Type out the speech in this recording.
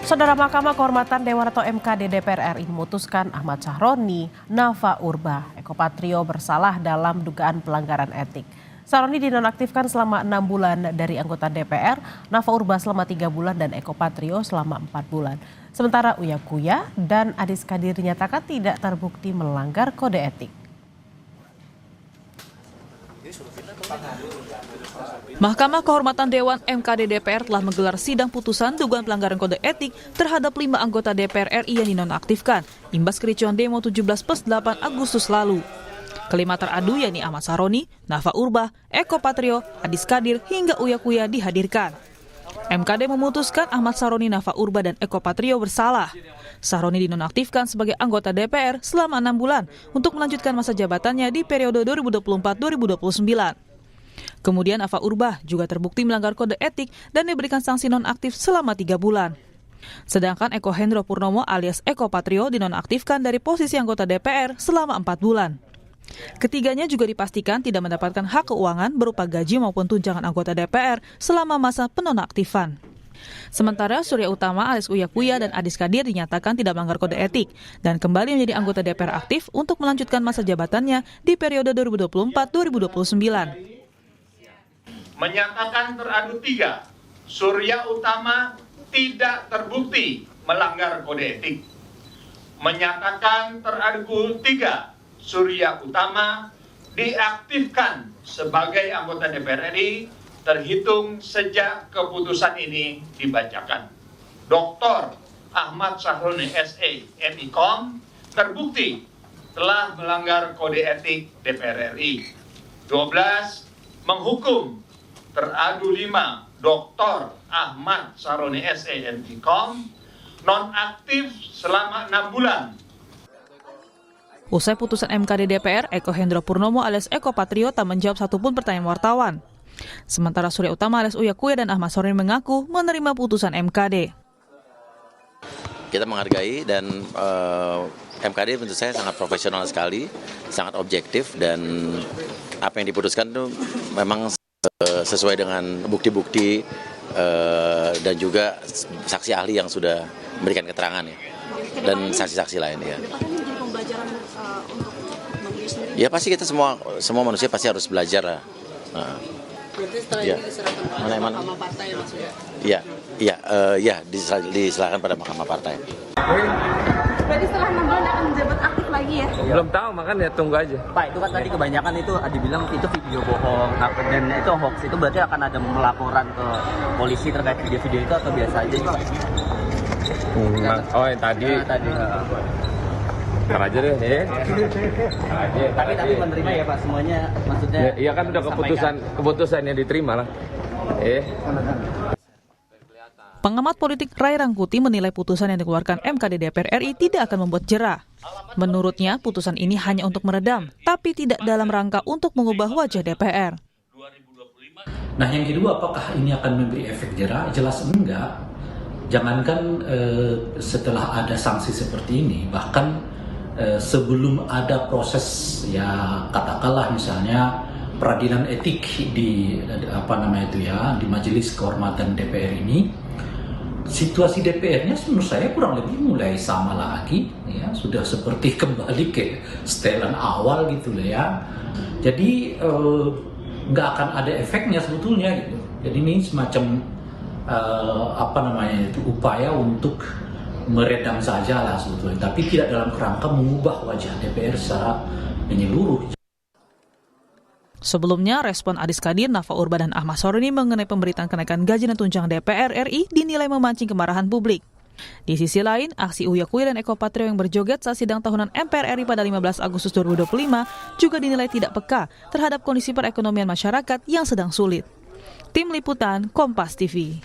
Saudara Mahkamah Kehormatan Dewan atau MKD DPR RI memutuskan Ahmad Sahroni, Nafa Urbah, Eko Patrio bersalah dalam dugaan pelanggaran etik. Sahroni dinonaktifkan selama 6 bulan dari anggota DPR, Nafa Urbah selama 3 bulan dan Eko Patrio selama 4 bulan. Sementara Uya Kuya dan Adis Kadir dinyatakan tidak terbukti melanggar kode etik. Mahkamah Kehormatan Dewan MKD DPR telah menggelar sidang putusan dugaan pelanggaran kode etik terhadap 5 anggota DPR RI yang dinonaktifkan imbas kericuhan demo 17+8 Agustus lalu. Kelima teradu yakni Ahmad Sahroni, Nafa Urbah, Eko Patrio, Adis Kadir hingga Uya Kuya dihadirkan. MKD memutuskan Ahmad Sahroni, Nafa Urbah, dan Eko Patrio bersalah. Sahroni dinonaktifkan sebagai anggota DPR selama 6 bulan untuk melanjutkan masa jabatannya di periode 2024-2029. Kemudian Nafa Urbah juga terbukti melanggar kode etik dan diberikan sanksi nonaktif selama 3 bulan. Sedangkan Eko Hendro Purnomo alias Eko Patrio dinonaktifkan dari posisi anggota DPR selama 4 bulan. Ketiganya juga dipastikan tidak mendapatkan hak keuangan berupa gaji maupun tunjangan anggota DPR selama masa penonaktifan. Sementara Surya Utama alias Uya Kuya dan Adis Kadir dinyatakan tidak melanggar kode etik dan kembali menjadi anggota DPR aktif untuk melanjutkan masa jabatannya di periode 2024-2029. Menyatakan teradu 3, Surya Utama tidak terbukti melanggar kode etik. Menyatakan teradu 3, Surya Utama diaktifkan sebagai anggota DPR RI terhitung sejak keputusan ini dibacakan. Dr. Ahmad Sahroni SE MIKOM terbukti telah melanggar kode etik DPR RI. 12. Menghukum teradu 5 Dr. Ahmad Sahroni SE MIKOM nonaktif selama 6 bulan. Usai putusan MKD DPR, Eko Hendro Purnomo alias Eko Patrio tak menjawab satupun pertanyaan wartawan. Sementara Surya Utama alias Uya Kuya dan Ahmad Sahroni mengaku menerima putusan MKD. Kita menghargai dan MKD tentu saya sangat profesional sekali, sangat objektif, dan apa yang diputuskan itu memang sesuai dengan bukti-bukti dan juga saksi ahli yang sudah memberikan keterangan ya, dan saksi-saksi lain ya. Ya pasti kita semua manusia pasti harus belajar lah. Nah, berarti setelah ini diserahkan pada Mahkamah Partai maksudnya? Iya, diserahkan pada Mahkamah Partai. Berarti setelah 6 bulan akan menjabat aktif lagi ya? Belum tahu, makanya tunggu aja. Pak, itu kan tadi kebanyakan itu dibilang itu video bohong, dan itu hoax. Itu berarti akan ada melaporan ke polisi terkait video-video itu atau biasa aja itu? Oh, yang tadi. Ntar aja deh, Tapi menerima ya Pak semuanya, maksudnya? Iya kan udah keputusan yang diterima lah. Pengamat politik Ray Rangkuti menilai putusan yang dikeluarkan MKD DPR RI tidak akan membuat jera. Menurutnya, putusan ini hanya untuk meredam, tapi tidak dalam rangka untuk mengubah wajah DPR. Nah, yang kedua, apakah ini akan memberi efek jera? Jelas enggak. Jangankan setelah ada sanksi seperti ini, bahkan sebelum ada proses ya katakanlah misalnya peradilan etik di di Majelis Kehormatan DPR ini, situasi DPR-nya menurut saya kurang lebih mulai sama lagi ya, sudah seperti kembali ke setelan awal gitu loh ya. Jadi nggak akan ada efeknya sebetulnya gitu. Jadi ini semacam upaya untuk meredam saja lah sebetulnya, tapi tidak dalam kerangka mengubah wajah DPR secara menyeluruh. Sebelumnya, respon Adis Kadir, Nafa Urbah, dan Ahmad Sahroni mengenai pemberitaan kenaikan gaji dan tunjangan DPR RI dinilai memancing kemarahan publik. Di sisi lain, aksi Uya Kuya dan Eko Patrio yang berjoget saat sidang tahunan MPR RI pada 15 Agustus 2025 juga dinilai tidak peka terhadap kondisi perekonomian masyarakat yang sedang sulit. Tim Liputan Kompas TV.